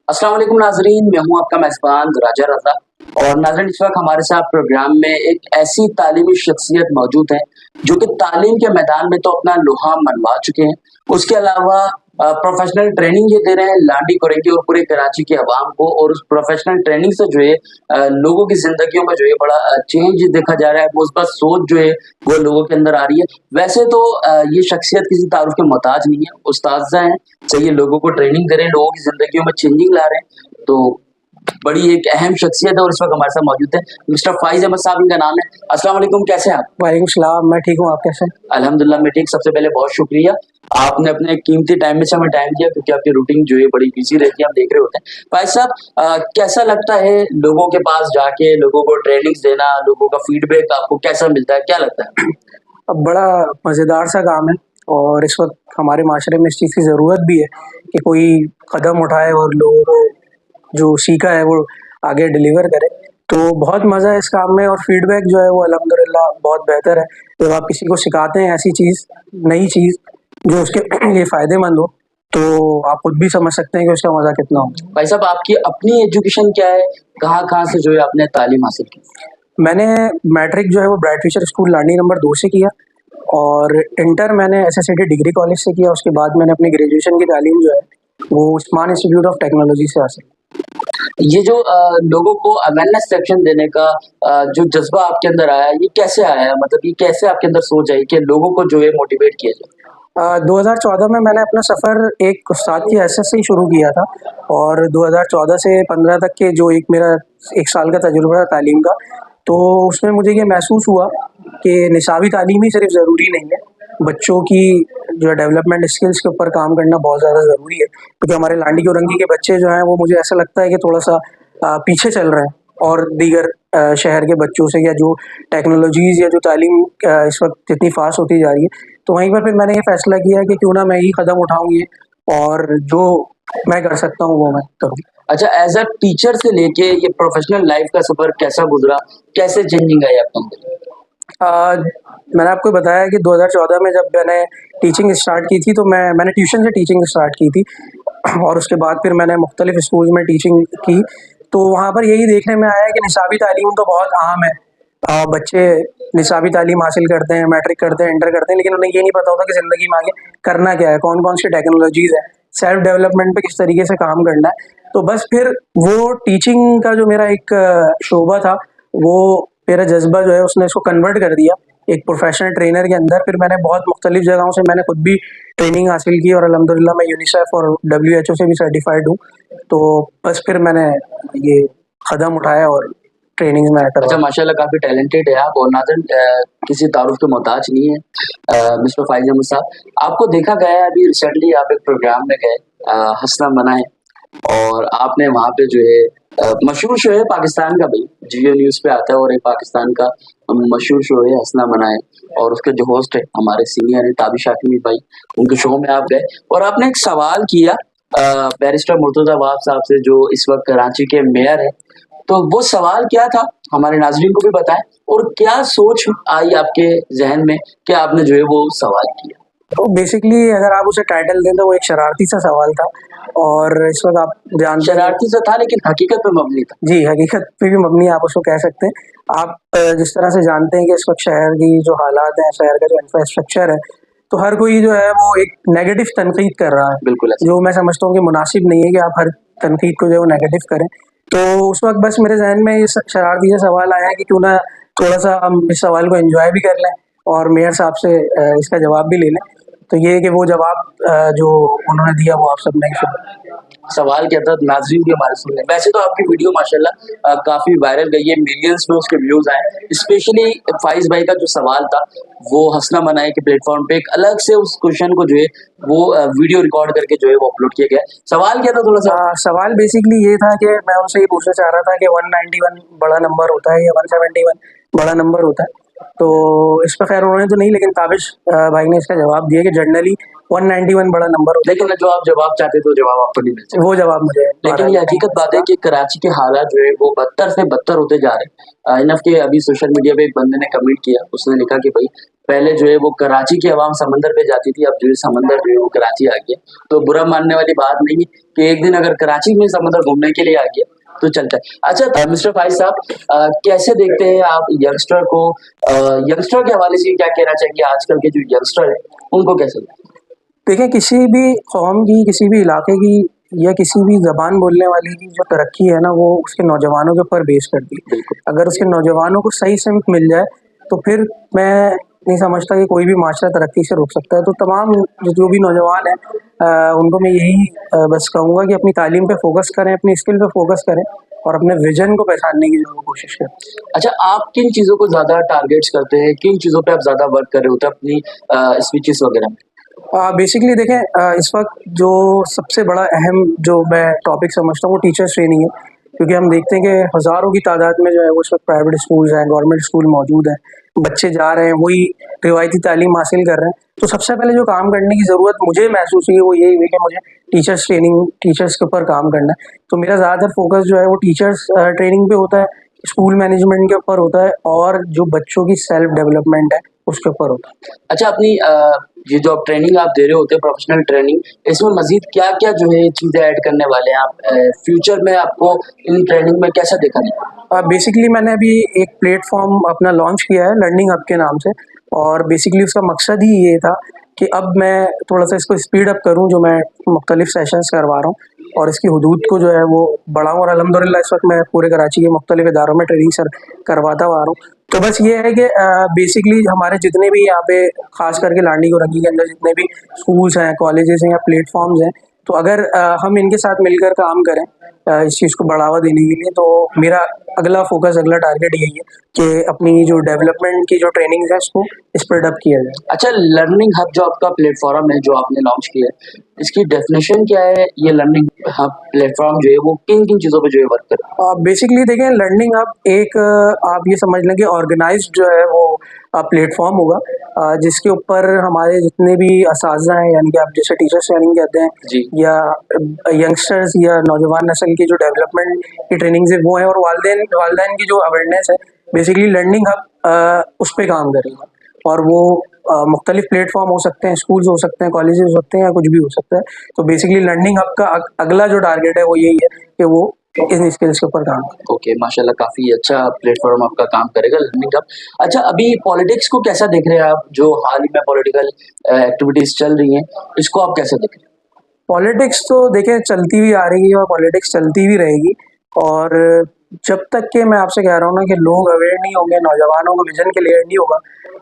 अस्सलाम वालेकुम नाजरीन, मैं हूं आपका मेज़बान राजा रज़ा। और नाज़रीन, इस वक्त हमारे साथ प्रोग्राम में एक ऐसी तालीमी शख्सियत मौजूद है जो कि तालीम के मैदान में तो अपना लोहा मनवा चुके हैं। उसके अलावा प्रोफेशनल ट्रेनिंग ये दे रहे हैं लांडी कोरेंगी और पूरे कराची के अवाम को। और उस प्रोफेशनल ट्रेनिंग से जो है लोगों की जिंदगियों में जो है बड़ा चेंज देखा जा रहा है, मुस्बत सोच जो है वो लोगों के अंदर आ रही है। वैसे तो ये शख्सियत किसी तारुफ के मोहताज नहीं है, उस्ताज़ा हैं, चाहिए लोगों को ट्रेनिंग दे रहे हैं, लोगों की जिंदगियों में चेंजिंग ला रहे हैं। तो बड़ी एक अहम शख्सियत है और इस वक्त हमारे साथ मौजूद है मिस्टर फाइज अहमद साहब, इनका नाम है। अस्सलाम वालेकुम, कैसे हैं आप? वालेकुम सलाम। मैं ठीक हूँ, आप कैसे हैं? अल्हम्दुलिल्लाह मैं ठीक। सबसे पहले बहुत शुक्रिया, आपने अपने कीमती टाइम में से हमें टाइम दिया, क्योंकि आपकी रूटीन जो है बड़ी बिजी रहती है, हम देख रहे होते हैं। फाइज साहब, कैसा लगता है लोगों के पास जाके लोगों को ट्रेनिंग्स देना, लोगों का फीडबैक आपको कैसा मिलता है, क्या लगता है? अब बड़ा मज़ेदार सा काम है और इस वक्त हमारे माशरे में इस चीज़ की ज़रूरत भी है कि कोई कदम उठाए और लोगों को जो सीखा है वो आगे डिलीवर करे। तो बहुत मज़ा है इस काम में और फीडबैक जो है वो अल्हम्दुलिल्लाह बहुत बेहतर है। जब आप किसी को सिखाते हैं ऐसी चीज़, नई चीज़ जो उसके लिए फ़ायदेमंद हो, तो आप खुद भी समझ सकते हैं कि उसका मज़ा कितना हो। भाई साहब, आपकी अपनी एजुकेशन क्या है? कहाँ-कहाँ से जो है आपने तालीम हासिल की? मैंने मैट्रिक जो है वो ब्राइट फ्यूचर स्कूल लाडली नंबर 2 से किया और इंटर मैंने एसएससीटी डिग्री कॉलेज से किया। उसके बाद मैंने अपनी ग्रेजुएशन की तालीम जो है वो उस्मान इंस्टीट्यूट ऑफ टेक्नोलॉजी से हासिल। ये जो लोगों को अवेयरनेस सेक्शन देने का जो जज्बा आपके अंदर आया, ये कैसे आया? मतलब ये कैसे आपके अंदर सोच आई कि लोगों को जो है मोटिवेट किया जाए? 2014 में मैंने अपना सफ़र एक उस्ताद की हैसियत से ही शुरू किया था और 2014 से 15 तक के जो एक मेरा 1 साल का तजुर्बा था तालीम का, तो उसमें मुझे ये महसूस हुआ कि निसाबी तालीम ही सिर्फ ज़रूरी नहीं है, बच्चों की जो है डेवलपमेंट स्किल्स के ऊपर काम करना बहुत ज़्यादा ज़रूरी है। क्योंकि हमारे लांडी कोरंगी के बच्चे जो हैं वो मुझे ऐसा लगता है कि थोड़ा-सा पीछे चल रहे हैं और दीगर शहर के बच्चों से, या जो टेक्नोलॉजीज़ या जो तालीम इस वक्त जितनी फ़ास्ट होती जा रही है। तो वहीं पर फिर मैंने ये फ़ैसला किया कि क्यों ना मैं ही कदम उठाऊँ ये, और जो मैं कर सकता हूँ वो मैं करूँ। अच्छा, एज़ अ टीचर से लेके ये प्रोफेशनल लाइफ का सफ़र कैसा गुज़रा? कैसे चेंजिंग आई आपके अंदर? मैंने आपको बताया कि 2014 में जब मैंने टीचिंग स्टार्ट की थी, तो मैंने ट्यूशन से टीचिंग स्टार्ट की थी और उसके बाद फिर मैंने मुख्तलिफ़ स्कूल में टीचिंग की। तो वहाँ पर यही देखने में आया कि निसाबी तालीम तो बहुत आम है। बच्चे निसाबी तालीम हासिल करते हैं, मैट्रिक करते हैं, इंटर करते हैं, लेकिन उन्हें ये नहीं पता होता कि ज़िंदगी में आगे करना क्या है, कौन-कौन सी टेक्नोलॉजीज़ हैं, सेल्फ डेवलपमेंट पे किस तरीके से काम करना है। तो बस फिर वो टीचिंग का जो मेरा एक शोबा था, वो मेरा जज़्बा जो है उसने इसको कन्वर्ट कर दिया एक प्रोफ़ेशनल ट्रेनर के अंदर। फिर मैंने बहुत मुख्तलिफ़ जगहों से मैंने खुद भी ट्रेनिंग हासिल की और अल्हम्दुलिल्लाह मैं यूनिसेफ और डब्ल्यूएचओ से भी सर्टिफ़ाइड हूँ। तो बस फिर मैंने ये कदम उठाया और ट्रेनिंग में करवा। अच्छा, माशाल्लाह काफ़ी टैलेंटेड है आप। और नाज़रीन, किसी तारुफ के मोहताज नहीं है मिस्टर फाइज़ अहमद साहब। आपको देखा गया है, अभी रिसेंटली आप एक प्रोग्राम में गए, हँसना मना है, और आपने वहाँ पे जो है मशहूर शो है पाकिस्तान का भाई, जियो न्यूज़ पे आता है, और एक पाकिस्तान का मशहूर शो है हँसना मना है, और उसके जो होस्ट है हमारे सीनियर हैं ताबिश हाकिमी भाई, उनके शो में आप गए और आपने एक सवाल किया बैरिस्टर मुर्तज़ा वाब साहब से, जो इस वक्त कराची के मेयर हैं। तो वो सवाल क्या था, हमारे नाज़रीन को भी बताएं, और क्या सोच आई आपके ज़हन में कि आपने जो है वो सवाल किया? तो बेसिकली अगर आप उसे टाइटल दें तो वो एक शरारती सा सवाल था और इस वक्त आप जानते हैं। शरारती सा था, लेकिन हकीकत पे मबनी था। जी, हकीकत पे भी मबनी आप उसको कह सकते हैं। आप जिस तरह से जानते हैं कि इस वक्त शहर की जो हालात हैं, शहर का जो इंफ्रास्ट्रक्चर है, तो हर कोई जो है वो एक नेगेटिव तनकीद कर रहा है। बिल्कुल ऐसा। जो मैं समझता हूँ कि मुनासिब नहीं है कि आप हर तनकीद को जो है वो नेगेटिव करें। तो उस वक्त बस मेरे ज़हन में ये शरारती सा सवाल आया कि क्यों ना थोड़ा-सा हम इस सवाल को एन्जॉय भी कर लें और मेयर साहब से इसका जवाब भी ले लें। तो ये है कि वो जवाब जो उन्होंने दिया वो आप सबने सुना। सवाल क्या था, नाज़रीन भी हमारे सुन रहे हैं। वैसे तो आपकी वीडियो माशाल्लाह काफ़ी वायरल गई है, मिलियंस में उसके व्यूज़ आए। स्पेशली फाइज़ भाई का जो सवाल था, वो हँसना मनाए के प्लेटफ़ॉर्म पे एक अलग से उस क्वेश्चन को जो है वो वीडियो रिकॉर्ड करके जो है वो अपलोड किया गया है। सवाल क्या था थोड़ा-सा? सवाल बेसिकली ये था कि मैं उनसे ये पूछना चाह रहा था कि 191 बड़ा नंबर होता है या 171 बड़ा नंबर होता है? तो इस पे खैर उन्होंने तो नहीं, लेकिन ताबिश भाई ने इसका जवाब दिया कि जनरली 191 बड़ा नंबर होता है। लेकिन जो आप जवाब चाहते थे, वो जवाब आपको नहीं मिल सका। वो जवाब मुझे लेकिन ये हकीकत बात है कि कराची के हालात जो है वो बदतर से बदतर होते जा रहे हैं। इनफ के अभी सोशल मीडिया पे एक बंदे ने कमेंट किया, उसने लिखा कि भाई पहले जो है वो कराची की आवाम समंदर पे जाती थी, अब जो है समंदर जो है वो कराची आ गया। तो बुरा मानने वाली बात नहीं है कि एक दिन अगर कराची में समंदर घूमने के लिए आ गया तो चलता है। अच्छा मिस्टर फाइज साहब, कैसे देखते हैं आप यंगस्टर को, यंगस्टर के हवाले से क्या कहना चाहिए आजकल के जो यंगस्टर है उनको कैसे देखते हैं? देखिए, किसी भी कौम की, किसी भी इलाके की या किसी भी ज़बान बोलने वाले की जो तरक्की है ना, वो उसके नौजवानों के ऊपर बेस करती है। बिल्कुल। अगर उसके नौजवानों को सही सिमत मिल जाए तो फिर मैं नहीं समझता कि कोई भी माशरा तरक्की से रोक सकता है। तो तमाम जो भी नौजवान हैं, उनको मैं यही बस कहूँगा कि अपनी तालीम पे फ़ोकस करें, अपनी स्किल पे फ़ोकस करें और अपने विज़न को पहचानने की ज़रूर कोशिश करें। अच्छा, आप किन चीज़ों को ज़्यादा टारगेट्स करते हैं? किन चीज़ों पे आप ज़्यादा वर्क कर रहे होते हैं अपनी स्पीचेस वगैरह में? बेसिकली देखें, इस वक्त जो सबसे बड़ा अहम जो मैं टॉपिक समझता हूँ वो टीचर्स ट्रेनिंग है, क्योंकि हम देखते हैं कि हज़ारों की तादाद में जो है वो इस वक्त प्राइवेट स्कूल्स हैं, गवर्नमेंट स्कूल मौजूद हैं, बच्चे जा रहे हैं, वही रिवायती तालीम हासिल कर रहे हैं। तो सबसे पहले जो काम करने की ज़रूरत मुझे महसूस हुई है वो यही हुई कि मुझे टीचर्स के ऊपर काम करना है। तो मेरा ज़्यादातर फोकस जो है वो टीचर्स ट्रेनिंग पे होता है, स्कूल मैनेजमेंट के ऊपर होता है और जो बच्चों की सेल्फ डेवलपमेंट है उसके ऊपर होता है। अच्छा, अपनी ये जो आप ट्रेनिंग आप दे रहे होते हैं प्रोफेशनल ट्रेनिंग, इसमें मज़ीद क्या-क्या जो है चीज़ें ऐड करने वाले हैं आप? फ्यूचर में आपको इन ट्रेनिंग में कैसा देखा जाए? बेसिकली मैंने अभी एक प्लेटफॉर्म अपना लॉन्च किया है लर्निंग हब के नाम से, और बेसिकली उसका मकसद ही ये था कि अब मैं थोड़ा सा इसको स्पीड अप करूं, जो मैं मुख्तलिफ सेशंस करवा रहा हूं और इसकी हदूद को जो है वो बढ़ाऊं। और अल्हम्दुलिल्लाह इस वक्त मैं पूरे कराची के मुख्तलिफ इदारों में ट्रेनिंग सर करवाता हुआ आ रहा हूँ। तो बस ये है कि बेसिकली हमारे जितने भी यहाँ पे खास करके लांडी गोरखी के अंदर जितने भी स्कूल्स हैं, कॉलेजेस हैं या प्लेटफॉर्म्स हैं, तो अगर हम इनके साथ मिलकर काम करें इस चीज़ को बढ़ावा देने के लिए, तो मेरा अगला फोकस, अगला टारगेट यही है कि अपनी जो डेवलपमेंट की जो ट्रेनिंग है उसको स्प्रेड अप किया जाए। अच्छा, लर्निंग हब जो आपका प्लेटफ़ॉर्म है, जो आपने लॉन्च किया है, इसकी डेफ़िनेशन क्या है? ये लर्निंग हब प्लेटफ़ॉर्म जो है वो किन-किन चीज़ों पे जो है वर्क कर रहा है? बेसिकली देखें, लर्निंग हब एक आप ये समझ लें कि ऑर्गेनाइज्ड जो है वो प्लेटफॉर्म होगा, जिसके ऊपर हमारे जितने भी असातिज़ा हैं, यानी कि आप जैसे टीचर्स ट्रेनिंग कहते हैं जी। या यंगस्टर्स या नौजवान नस्ल की जो डेवलपमेंट की ट्रेनिंग्स है वो है, और वालदैन की जो अवेयरनेस है, बेसिकली लर्निंग हब उस पर काम करेगा। और वो मुख्तलिफ प्लेटफॉर्म हो सकते हैं, स्कूल्स हो सकते हैं, कॉलेजेस हो सकते हैं या कुछ भी हो सकता है। तो बेसिकली लर्निंग हब का अगला जो टारगेट है वो यही है कि वो इन स्किल्स के ऊपर काम करे। ओके, माशाल्लाह काफ़ी अच्छा प्लेटफ़ॉर्म आपका काम करेगा लर्निंग हब। अच्छा, अभी पॉलिटिक्स को कैसा देख रहे हैं आप? जो हाल ही में पॉलिटिकल एक्टिविटीज़ चल रही हैं, इसको आप कैसे देख रहे हैं? पॉलिटिक्स तो देखिए चलती भी आ रही है और पॉलिटिक्स चलती भी रहेगी, और जब तक के मैं आपसे कह रहा हूँ ना कि लोग अवेयर नहीं होंगे, नौजवानों को विजन क्लियर नहीं होगा,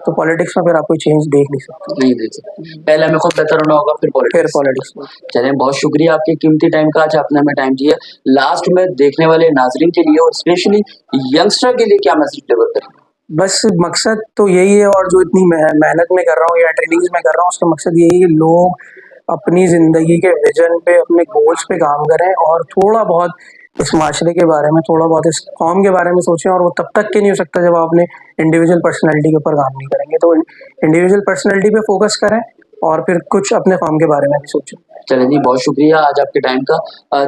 तो पॉलिटिक्स में फिर आप कोई चेंज देख नहीं सकते। नहीं देख सकते। पहले हमें खुद बेहतर होना होगा, फिर फिर पॉलिटिक्स। पॉलिटिक्स चलें, बहुत शुक्रिया आपके कीमती टाइम का, आज आपने हमें टाइम दिया। लास्ट में देखने वाले नाज़रीन के लिए और स्पेशली यंगस्टर के लिए क्या मैसेज डिलीवर करेंगे? बस मकसद तो यही है, और जो इतनी मेहनत में कर रहा हूँ या ट्रेनिंग्स में कर रहा हूँ उसका मकसद यही है कि लोग अपनी ज़िंदगी के विजन पे, अपने गोल्स पे काम करें और थोड़ा बहुत इस माशरे के बारे में, थोड़ा बहुत इस कौम के बारे में सोचें। और वो तब तक के नहीं हो सकता जब आप अपने इंडिविजुअल पर्सनैलिटी के ऊपर काम नहीं करेंगे। तो इंडिविजुअल पर्सनैलिटी पे फोकस करें और फिर कुछ अपने कौम के बारे में भी सोचें। चलें जी, बहुत शुक्रिया आज आपके टाइम का।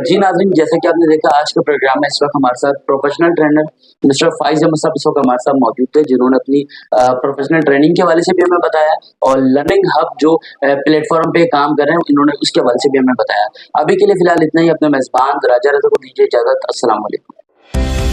जी नाज़रीन, जैसे कि आपने देखा आज के प्रोग्राम में इस वक्त हमारे साथ professional trainer mister Faiz Ahmed साहब इस वक्त हमारे साथ मौजूद थे, जिन्होंने अपनी प्रोफेशनल ट्रेनिंग के हवाले से भी हमें बताया और लर्निंग हब जो प्लेटफॉर्म पे काम कर रहे हैं इन्होंने उसके हवाले से भी हमें बताया। अभी के लिए फिलहाल इतना ही। अपने मेज़बान राजा रज़ा को दीजिए इजाज़त। अस्सलाम वालेकुम।